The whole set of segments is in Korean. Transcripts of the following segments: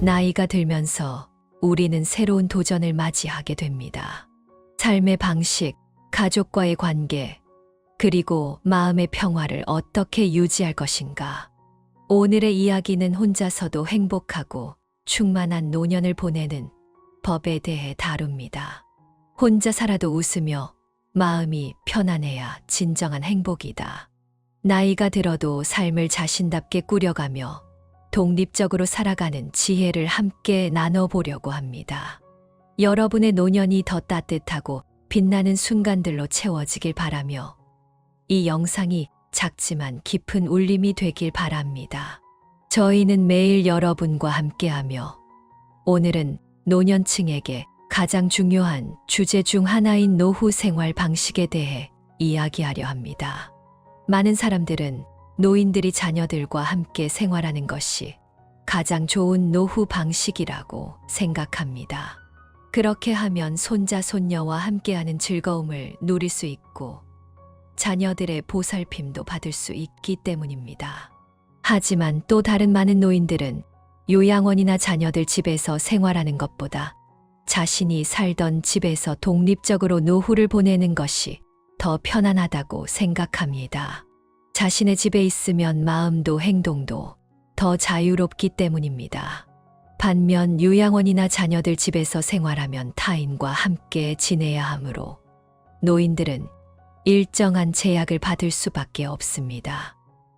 나이가 들면서 우리는 새로운 도전을 맞이하게 됩니다. 삶의 방식, 가족과의 관계, 그리고 마음의 평화를 어떻게 유지할 것인가. 오늘의 이야기는 혼자서도 행복하고 충만한 노년을 보내는 법에 대해 다룹니다. 혼자 살아도 웃으며 마음이 편안해야 진정한 행복이다. 나이가 들어도 삶을 자신답게 꾸려가며 독립적으로 살아가는 지혜를 함께 나눠보려고 합니다. 여러분의 노년이 더 따뜻하고 빛나는 순간들로 채워지길 바라며 이 영상이 작지만 깊은 울림이 되길 바랍니다. 저희는 매일 여러분과 함께하며 오늘은 노년층에게 가장 중요한 주제 중 하나인 노후 생활 방식에 대해 이야기하려 합니다. 많은 사람들은 노인들이 자녀들과 함께 생활하는 것이 가장 좋은 노후 방식이라고 생각합니다. 그렇게 하면 손자, 손녀와 함께하는 즐거움을 누릴 수 있고 자녀들의 보살핌도 받을 수 있기 때문입니다. 하지만 또 다른 많은 노인들은 요양원이나 자녀들 집에서 생활하는 것보다 자신이 살던 집에서 독립적으로 노후를 보내는 것이 더 편안하다고 생각합니다. 자신의 집에 있으면 마음도 행동도 더 자유롭기 때문입니다. 반면 요양원이나 자녀들 집에서 생활하면 타인과 함께 지내야 하므로 노인들은 일정한 제약을 받을 수밖에 없습니다.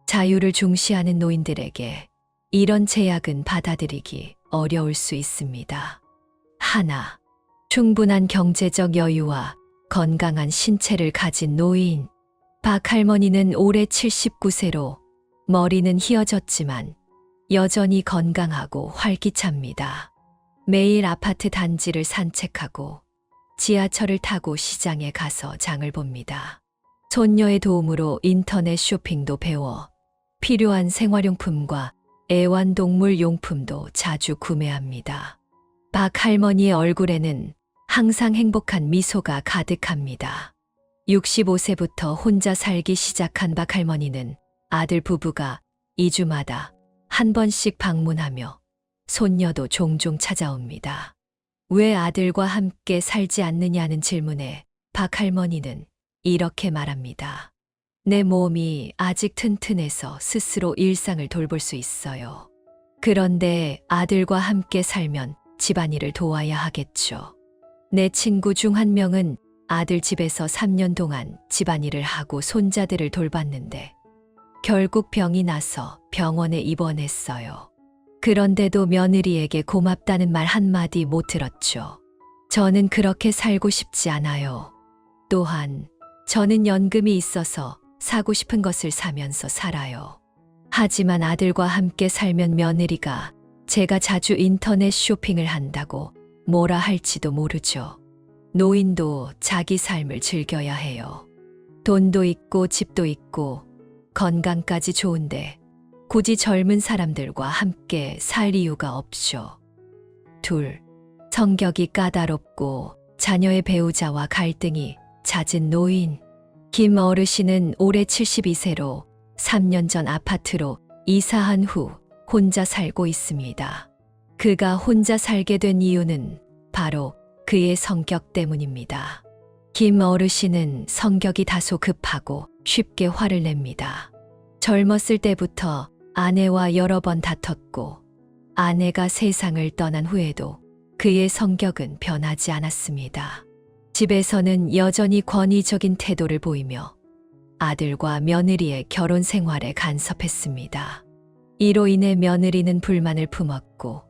자유를 중시하는 노인들에게 이런 제약은 받아들이기 어려울 수 있습니다. 하나, 충분한 경제적 여유와 건강한 신체를 가진 노인. 박 할머니는 올해 79세로 머리는 휘어졌지만 여전히 건강하고 활기찹니다. 매일 아파트 단지를 산책하고 지하철을 타고 시장에 가서 장을 봅니다. 손녀의 도움으로 인터넷 쇼핑도 배워 필요한 생활용품과 애완동물 용품도 자주 구매합니다. 박 할머니의 얼굴에는 항상 행복한 미소가 가득합니다. 65세부터 혼자 살기 시작한 박 할머니는 아들 부부가 2주마다 한 번씩 방문하며 손녀도 종종 찾아옵니다. 왜 아들과 함께 살지 않느냐는 질문에 박 할머니는 이렇게 말합니다. 내 몸이 아직 튼튼해서 스스로 일상을 돌볼 수 있어요. 그런데 아들과 함께 살면 집안일을 도와야 하겠죠. 내 친구 중 한 명은 아들 집에서 3년 동안 집안일을 하고 손자들을 돌봤는데 결국 병이 나서 병원에 입원했어요. 그런데도 며느리에게 고맙다는 말 한마디 못 들었죠. 저는 그렇게 살고 싶지 않아요. 또한 저는 연금이 있어서 사고 싶은 것을 사면서 살아요. 하지만 아들과 함께 살면 며느리가 제가 자주 인터넷 쇼핑을 한다고 뭐라 할지도 모르죠. 노인도 자기 삶을 즐겨야 해요. 돈도 있고 집도 있고 건강까지 좋은데 굳이 젊은 사람들과 함께 살 이유가 없죠. 둘, 성격이 까다롭고 자녀의 배우자와 갈등이 잦은 노인. 김 어르신은 올해 72세로 3년 전 아파트로 이사한 후 혼자 살고 있습니다. 그가 혼자 살게 된 이유는 바로 그의 성격 때문입니다. 김 어르신은 성격이 다소 급하고 쉽게 화를 냅니다. 젊었을 때부터 아내와 여러 번 다퉜고 아내가 세상을 떠난 후에도 그의 성격은 변하지 않았습니다. 집에서는 여전히 권위적인 태도를 보이며 아들과 며느리의 결혼 생활에 간섭했습니다. 이로 인해 며느리는 불만을 품었고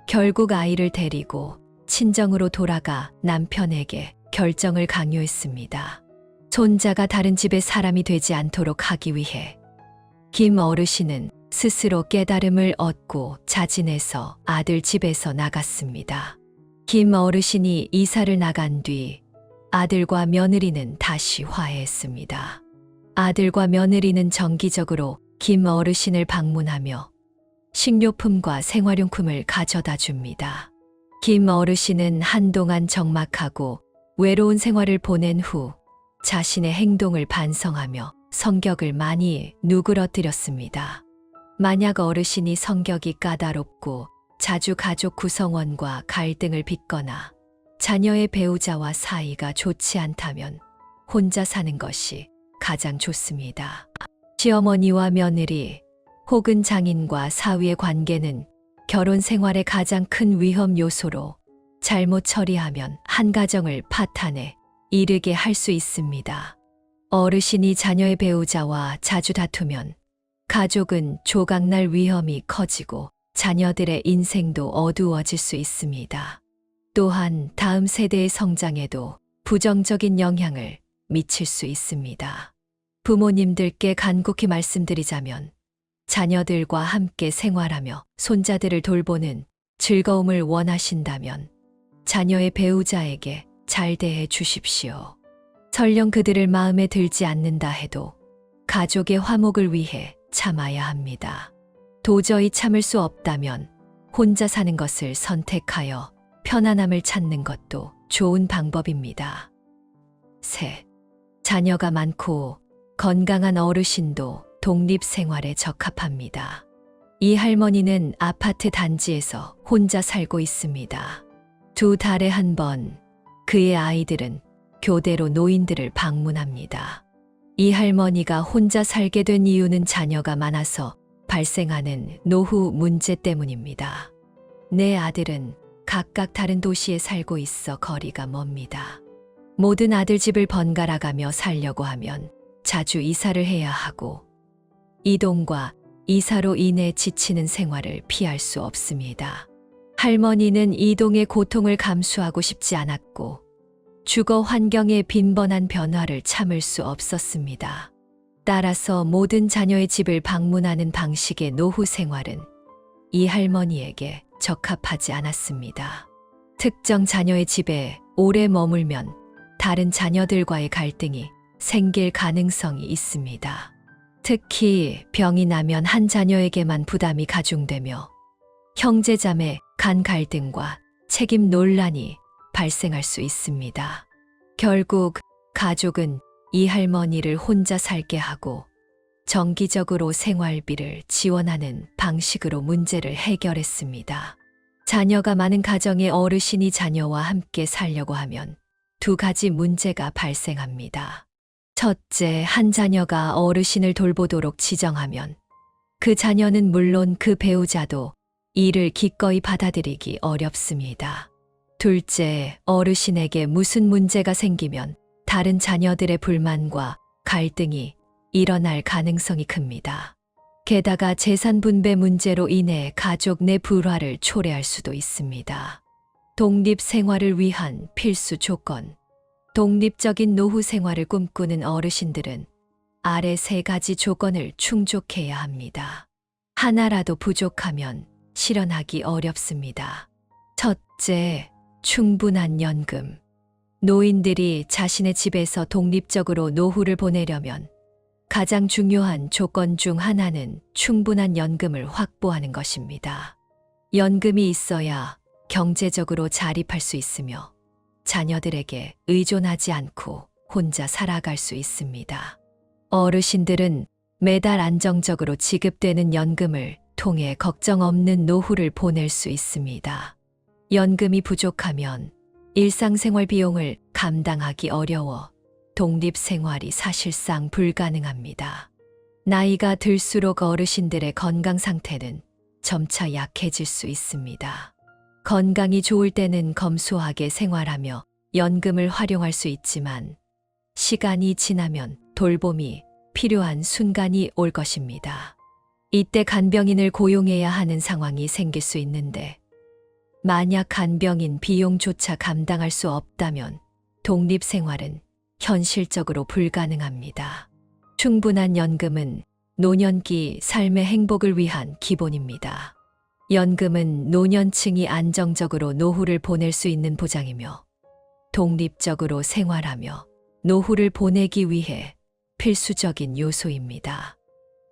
결국 아이를 데리고 친정으로 돌아가 남편에게 결정을 강요했습니다. 손자가 다른 집의 사람이 되지 않도록 하기 위해 김 어르신은 스스로 깨달음을 얻고 자진해서 아들 집에서 나갔습니다. 김 어르신이 이사를 나간 뒤 아들과 며느리는 다시 화해했습니다. 아들과 며느리는 정기적으로 김 어르신을 방문하며 식료품과 생활용품을 가져다 줍니다. 김 어르신은 한동안 적막하고 외로운 생활을 보낸 후 자신의 행동을 반성하며 성격을 많이 누그러뜨렸습니다. 만약 어르신이 성격이 까다롭고 자주 가족 구성원과 갈등을 빚거나 자녀의 배우자와 사이가 좋지 않다면 혼자 사는 것이 가장 좋습니다. 시어머니와 며느리 혹은 장인과 사위의 관계는 결혼 생활의 가장 큰 위험 요소로 잘못 처리하면 한 가정을 파탄에 이르게 할 수 있습니다. 어르신이 자녀의 배우자와 자주 다투면 가족은 조각날 위험이 커지고 자녀들의 인생도 어두워질 수 있습니다. 또한 다음 세대의 성장에도 부정적인 영향을 미칠 수 있습니다. 부모님들께 간곡히 말씀드리자면 자녀들과 함께 생활하며 손자들을 돌보는 즐거움을 원하신다면 자녀의 배우자에게 잘 대해 주십시오. 설령 그들을 마음에 들지 않는다 해도 가족의 화목을 위해 참아야 합니다. 도저히 참을 수 없다면 혼자 사는 것을 선택하여 편안함을 찾는 것도 좋은 방법입니다. 셋, 자녀가 많고 건강한 어르신도 독립 생활에 적합합니다. 이 할머니는 아파트 단지에서 혼자 살고 있습니다. 2달에 한 번 그의 아이들은 교대로 노인들을 방문합니다. 이 할머니가 혼자 살게 된 이유는 자녀가 많아서 발생하는 노후 문제 때문입니다. 내 아들은 각각 다른 도시에 살고 있어 거리가 멉니다. 모든 아들 집을 번갈아 가며 살려고 하면 자주 이사를 해야 하고 이동과 이사로 인해 지치는 생활을 피할 수 없습니다. 할머니는 이동의 고통을 감수하고 싶지 않았고 주거 환경의 빈번한 변화를 참을 수 없었습니다. 따라서 모든 자녀의 집을 방문하는 방식의 노후 생활은 이 할머니에게 적합하지 않았습니다. 특정 자녀의 집에 오래 머물면 다른 자녀들과의 갈등이 생길 가능성이 있습니다. 특히 병이 나면 한 자녀에게만 부담이 가중되며 형제자매 간 갈등과 책임 논란이 발생할 수 있습니다. 결국 가족은 이 할머니를 혼자 살게 하고 정기적으로 생활비를 지원하는 방식으로 문제를 해결했습니다. 자녀가 많은 가정의 어르신이 자녀와 함께 살려고 하면 2가지 문제가 발생합니다. 첫째, 한 자녀가 어르신을 돌보도록 지정하면 그 자녀는 물론 그 배우자도 이를 기꺼이 받아들이기 어렵습니다. 둘째, 어르신에게 무슨 문제가 생기면 다른 자녀들의 불만과 갈등이 일어날 가능성이 큽니다. 게다가 재산 분배 문제로 인해 가족 내 불화를 초래할 수도 있습니다. 독립 생활을 위한 필수 조건. 독립적인 노후 생활을 꿈꾸는 어르신들은 아래 3가지 조건을 충족해야 합니다. 하나라도 부족하면 실현하기 어렵습니다. 첫째, 충분한 연금. 노인들이 자신의 집에서 독립적으로 노후를 보내려면 가장 중요한 조건 중 하나는 충분한 연금을 확보하는 것입니다. 연금이 있어야 경제적으로 자립할 수 있으며 자녀들에게 의존하지 않고 혼자 살아갈 수 있습니다. 어르신들은 매달 안정적으로 지급되는 연금을 통해 걱정 없는 노후를 보낼 수 있습니다. 연금이 부족하면 일상생활 비용을 감당하기 어려워 독립생활이 사실상 불가능합니다. 나이가 들수록 어르신들의 건강 상태는 점차 약해질 수 있습니다. 건강이 좋을 때는 검소하게 생활하며 연금을 활용할 수 있지만 시간이 지나면 돌봄이 필요한 순간이 올 것입니다. 이때 간병인을 고용해야 하는 상황이 생길 수 있는데 만약 간병인 비용조차 감당할 수 없다면 독립생활은 현실적으로 불가능합니다. 충분한 연금은 노년기 삶의 행복을 위한 기본입니다. 연금은 노년층이 안정적으로 노후를 보낼 수 있는 보장이며 독립적으로 생활하며 노후를 보내기 위해 필수적인 요소입니다.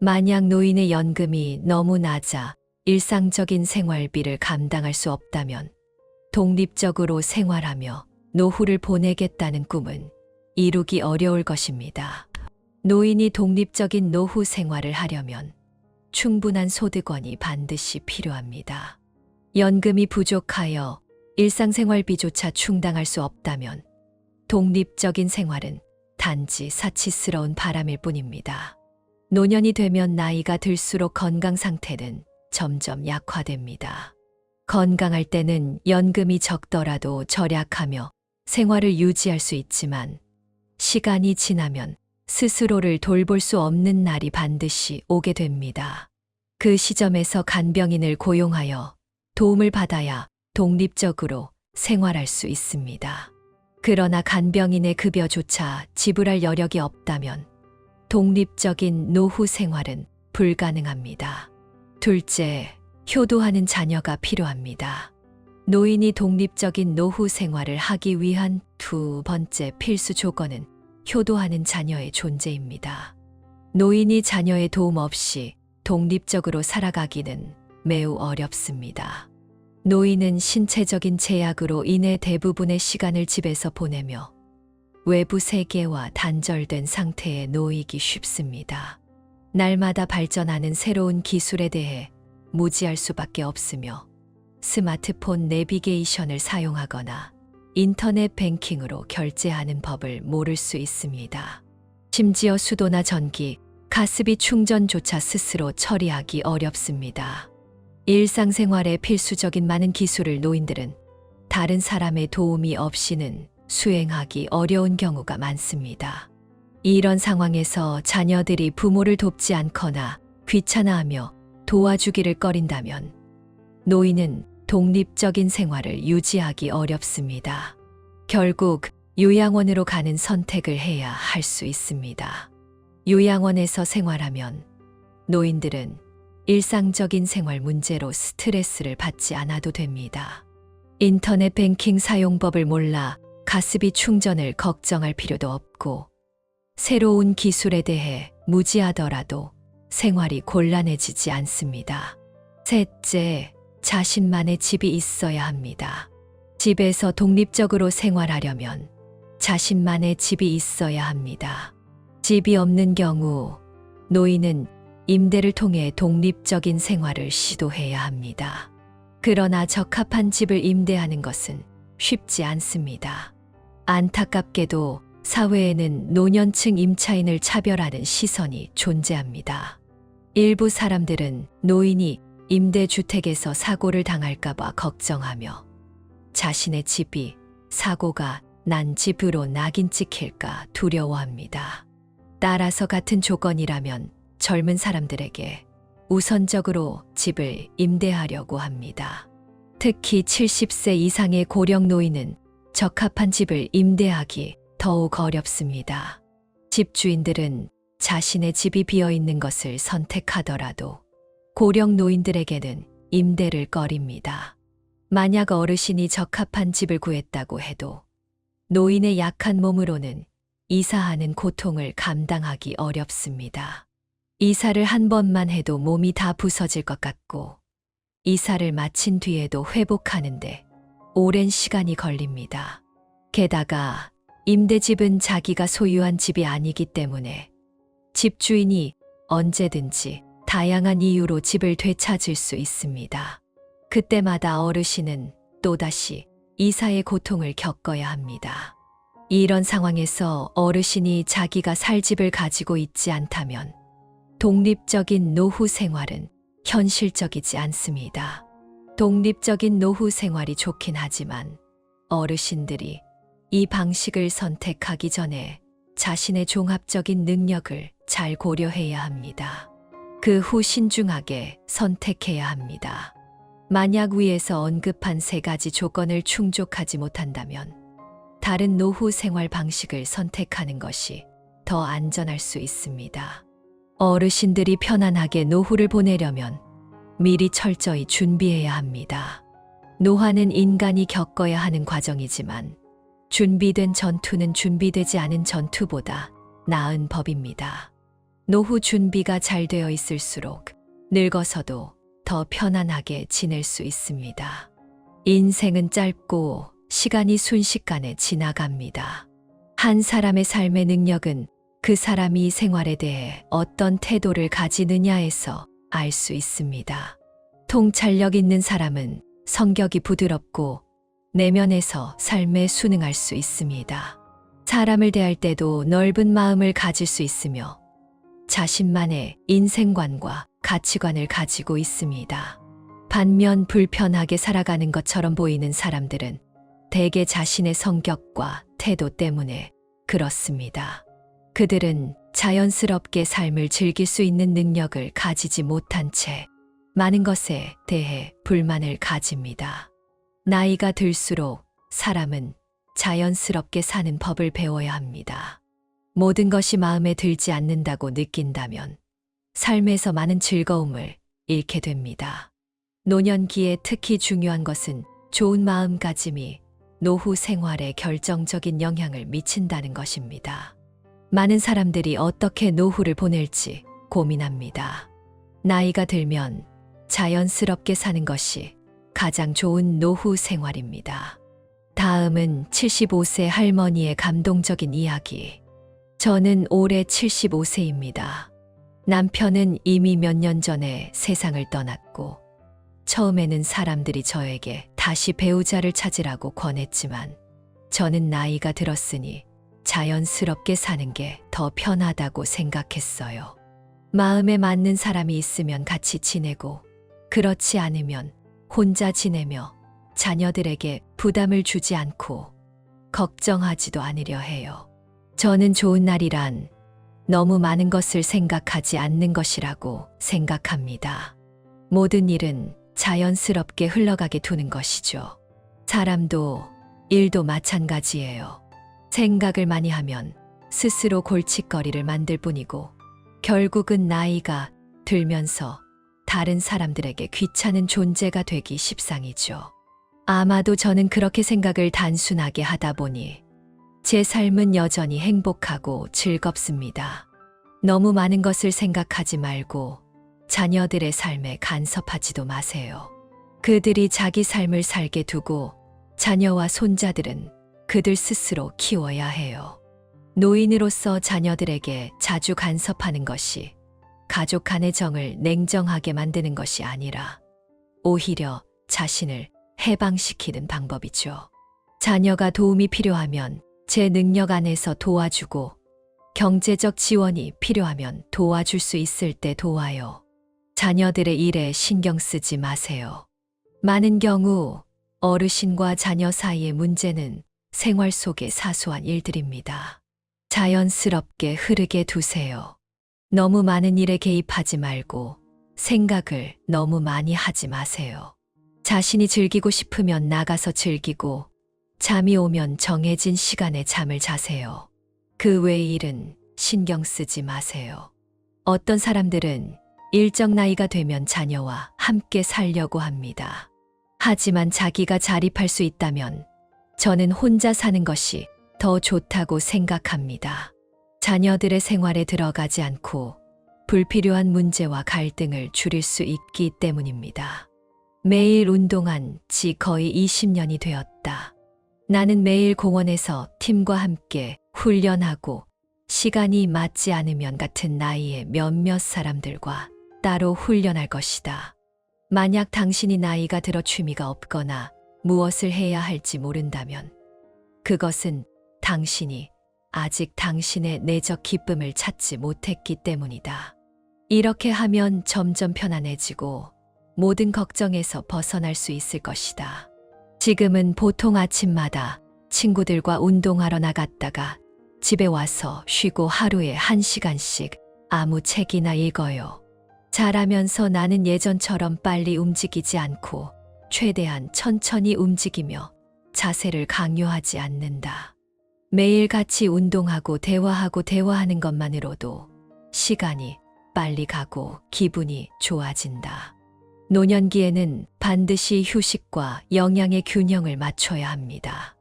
만약 노인의 연금이 너무 낮아 일상적인 생활비를 감당할 수 없다면 독립적으로 생활하며 노후를 보내겠다는 꿈은 이루기 어려울 것입니다. 노인이 독립적인 노후 생활을 하려면 충분한 소득원이 반드시 필요합니다. 연금이 부족하여 일상생활비조차 충당할 수 없다면 독립적인 생활은 단지 사치스러운 바람일 뿐입니다. 노년이 되면 나이가 들수록 건강 상태는 점점 약화됩니다. 건강할 때는 연금이 적더라도 절약하며 생활을 유지할 수 있지만 시간이 지나면 스스로를 돌볼 수 없는 날이 반드시 오게 됩니다. 그 시점에서 간병인을 고용하여 도움을 받아야 독립적으로 생활할 수 있습니다. 그러나 간병인의 급여조차 지불할 여력이 없다면 독립적인 노후 생활은 불가능합니다. 둘째, 효도하는 자녀가 필요합니다. 노인이 독립적인 노후 생활을 하기 위한 두 번째 필수 조건은 효도하는 자녀의 존재입니다. 노인이 자녀의 도움 없이 독립적으로 살아가기는 매우 어렵습니다. 노인은 신체적인 제약으로 인해 대부분의 시간을 집에서 보내며 외부 세계와 단절된 상태에 놓이기 쉽습니다. 날마다 발전하는 새로운 기술에 대해 무지할 수밖에 없으며 스마트폰 내비게이션을 사용하거나 인터넷 뱅킹으로 결제하는 법을 모를 수 있습니다. 심지어 수도나 전기, 가스비 충전조차 스스로 처리하기 어렵습니다. 일상생활에 필수적인 많은 기술을 노인들은 다른 사람의 도움이 없이는 수행하기 어려운 경우가 많습니다. 이런 상황에서 자녀들이 부모를 돕지 않거나 귀찮아하며 도와주기를 꺼린다면 노인은 독립적인 생활을 유지하기 어렵습니다. 결국 요양원으로 가는 선택을 해야 할 수 있습니다. 요양원에서 생활하면 노인들은 일상적인 생활 문제로 스트레스를 받지 않아도 됩니다. 인터넷 뱅킹 사용법을 몰라 가스비 충전을 걱정할 필요도 없고 새로운 기술에 대해 무지하더라도 생활이 곤란해지지 않습니다. 셋째, 자신만의 집이 있어야 합니다. 집에서 독립적으로 생활하려면 자신만의 집이 있어야 합니다. 집이 없는 경우 노인은 임대를 통해 독립적인 생활을 시도해야 합니다. 그러나 적합한 집을 임대하는 것은 쉽지 않습니다. 안타깝게도 사회에는 노년층 임차인을 차별하는 시선이 존재합니다. 일부 사람들은 노인이 임대주택에서 사고를 당할까봐 걱정하며 자신의 집이 사고가 난 집으로 낙인 찍힐까 두려워합니다. 따라서 같은 조건이라면 젊은 사람들에게 우선적으로 집을 임대하려고 합니다. 특히 70세 이상의 고령 노인은 적합한 집을 임대하기 더욱 어렵습니다. 집주인들은 자신의 집이 비어 있는 것을 선택하더라도 고령 노인들에게는 임대를 꺼립니다. 만약 어르신이 적합한 집을 구했다고 해도 노인의 약한 몸으로는 이사하는 고통을 감당하기 어렵습니다. 이사를 한 번만 해도 몸이 다 부서질 것 같고 이사를 마친 뒤에도 회복하는데 오랜 시간이 걸립니다. 게다가 임대집은 자기가 소유한 집이 아니기 때문에 집주인이 언제든지 다양한 이유로 집을 되찾을 수 있습니다. 그때마다 어르신은 또다시 이사의 고통을 겪어야 합니다. 이런 상황에서 어르신이 자기가 살 집을 가지고 있지 않다면 독립적인 노후 생활은 현실적이지 않습니다. 독립적인 노후 생활이 좋긴 하지만 어르신들이 이 방식을 선택하기 전에 자신의 종합적인 능력을 잘 고려해야 합니다. 그 후 신중하게 선택해야 합니다. 만약 위에서 언급한 세 가지 조건을 충족하지 못한다면 다른 노후 생활 방식을 선택하는 것이 더 안전할 수 있습니다. 어르신들이 편안하게 노후를 보내려면 미리 철저히 준비해야 합니다. 노화는 인간이 겪어야 하는 과정이지만 준비된 전투는 준비되지 않은 전투보다 나은 법입니다. 노후 준비가 잘 되어 있을수록 늙어서도 더 편안하게 지낼 수 있습니다. 인생은 짧고 시간이 순식간에 지나갑니다. 한 사람의 삶의 능력은 그 사람이 생활에 대해 어떤 태도를 가지느냐에서 알 수 있습니다. 통찰력 있는 사람은 성격이 부드럽고 내면에서 삶에 순응할 수 있습니다. 사람을 대할 때도 넓은 마음을 가질 수 있으며 자신만의 인생관과 가치관을 가지고 있습니다. 반면 불편하게 살아가는 것처럼 보이는 사람들은 대개 자신의 성격과 태도 때문에 그렇습니다. 그들은 자연스럽게 삶을 즐길 수 있는 능력을 가지지 못한 채 많은 것에 대해 불만을 가집니다. 나이가 들수록 사람은 자연스럽게 사는 법을 배워야 합니다. 모든 것이 마음에 들지 않는다고 느낀다면 삶에서 많은 즐거움을 잃게 됩니다. 노년기에 특히 중요한 것은 좋은 마음가짐이 노후 생활에 결정적인 영향을 미친다는 것입니다. 많은 사람들이 어떻게 노후를 보낼지 고민합니다. 나이가 들면 자연스럽게 사는 것이 가장 좋은 노후 생활입니다. 다음은 75세 할머니의 감동적인 이야기. 저는 올해 75세입니다. 남편은 이미 몇 년 전에 세상을 떠났고 처음에는 사람들이 저에게 다시 배우자를 찾으라고 권했지만 저는 나이가 들었으니 자연스럽게 사는 게 더 편하다고 생각했어요. 마음에 맞는 사람이 있으면 같이 지내고 그렇지 않으면 혼자 지내며 자녀들에게 부담을 주지 않고 걱정하지도 않으려 해요. 저는 좋은 날이란 너무 많은 것을 생각하지 않는 것이라고 생각합니다. 모든 일은 자연스럽게 흘러가게 두는 것이죠. 사람도 일도 마찬가지예요. 생각을 많이 하면 스스로 골칫거리를 만들 뿐이고 결국은 나이가 들면서 다른 사람들에게 귀찮은 존재가 되기 십상이죠. 아마도 저는 그렇게 생각을 단순하게 하다 보니 제 삶은 여전히 행복하고 즐겁습니다. 너무 많은 것을 생각하지 말고 자녀들의 삶에 간섭하지도 마세요. 그들이 자기 삶을 살게 두고 자녀와 손자들은 그들 스스로 키워야 해요. 노인으로서 자녀들에게 자주 간섭하는 것이 가족 간의 정을 냉정하게 만드는 것이 아니라 오히려 자신을 해방시키는 방법이죠. 자녀가 도움이 필요하면 제 능력 안에서 도와주고 경제적 지원이 필요하면 도와줄 수 있을 때 도와요. 자녀들의 일에 신경 쓰지 마세요. 많은 경우 어르신과 자녀 사이의 문제는 생활 속의 사소한 일들입니다. 자연스럽게 흐르게 두세요. 너무 많은 일에 개입하지 말고 생각을 너무 많이 하지 마세요. 자신이 즐기고 싶으면 나가서 즐기고 잠이 오면 정해진 시간에 잠을 자세요. 그 외의 일은 신경 쓰지 마세요. 어떤 사람들은 일정 나이가 되면 자녀와 함께 살려고 합니다. 하지만 자기가 자립할 수 있다면 저는 혼자 사는 것이 더 좋다고 생각합니다. 자녀들의 생활에 들어가지 않고 불필요한 문제와 갈등을 줄일 수 있기 때문입니다. 매일 운동한 지 거의 20년이 되었다. 나는 매일 공원에서 팀과 함께 훈련하고 시간이 맞지 않으면 같은 나이의 몇몇 사람들과 따로 훈련할 것이다. 만약 당신이 나이가 들어 취미가 없거나 무엇을 해야 할지 모른다면 그것은 당신이 아직 당신의 내적 기쁨을 찾지 못했기 때문이다. 이렇게 하면 점점 편안해지고 모든 걱정에서 벗어날 수 있을 것이다. 지금은 보통 아침마다 친구들과 운동하러 나갔다가 집에 와서 쉬고 하루에 1시간씩 아무 책이나 읽어요. 자라면서 나는 예전처럼 빨리 움직이지 않고 최대한 천천히 움직이며 자세를 강요하지 않는다. 매일 같이 운동하고 대화하는 것만으로도 시간이 빨리 가고 기분이 좋아진다. 노년기에는 반드시 휴식과 영양의 균형을 맞춰야 합니다.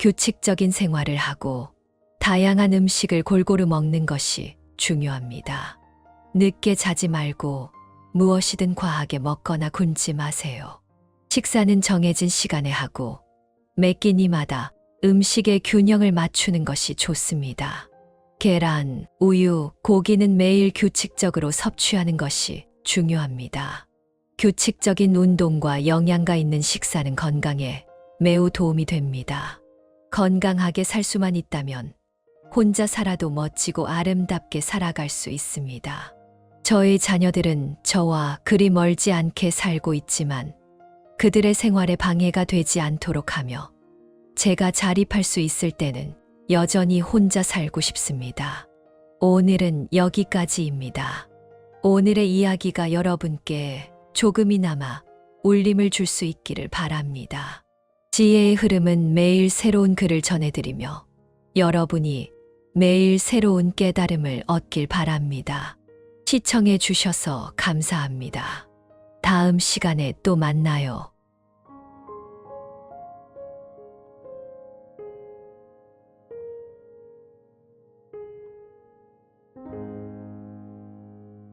규칙적인 생활을 하고 다양한 음식을 골고루 먹는 것이 중요합니다. 늦게 자지 말고 무엇이든 과하게 먹거나 굶지 마세요. 식사는 정해진 시간에 하고 매 끼니마다 음식의 균형을 맞추는 것이 좋습니다. 계란, 우유, 고기는 매일 규칙적으로 섭취하는 것이 중요합니다. 규칙적인 운동과 영양가 있는 식사는 건강에 매우 도움이 됩니다. 건강하게 살 수만 있다면 혼자 살아도 멋지고 아름답게 살아갈 수 있습니다. 저의 자녀들은 저와 그리 멀지 않게 살고 있지만 그들의 생활에 방해가 되지 않도록 하며 제가 자립할 수 있을 때는 여전히 혼자 살고 싶습니다. 오늘은 여기까지입니다. 오늘의 이야기가 여러분께 조금이나마 울림을 줄 수 있기를 바랍니다. 지혜의 흐름은 매일 새로운 글을 전해드리며 여러분이 매일 새로운 깨달음을 얻길 바랍니다. 시청해 주셔서 감사합니다. 다음 시간에 또 만나요.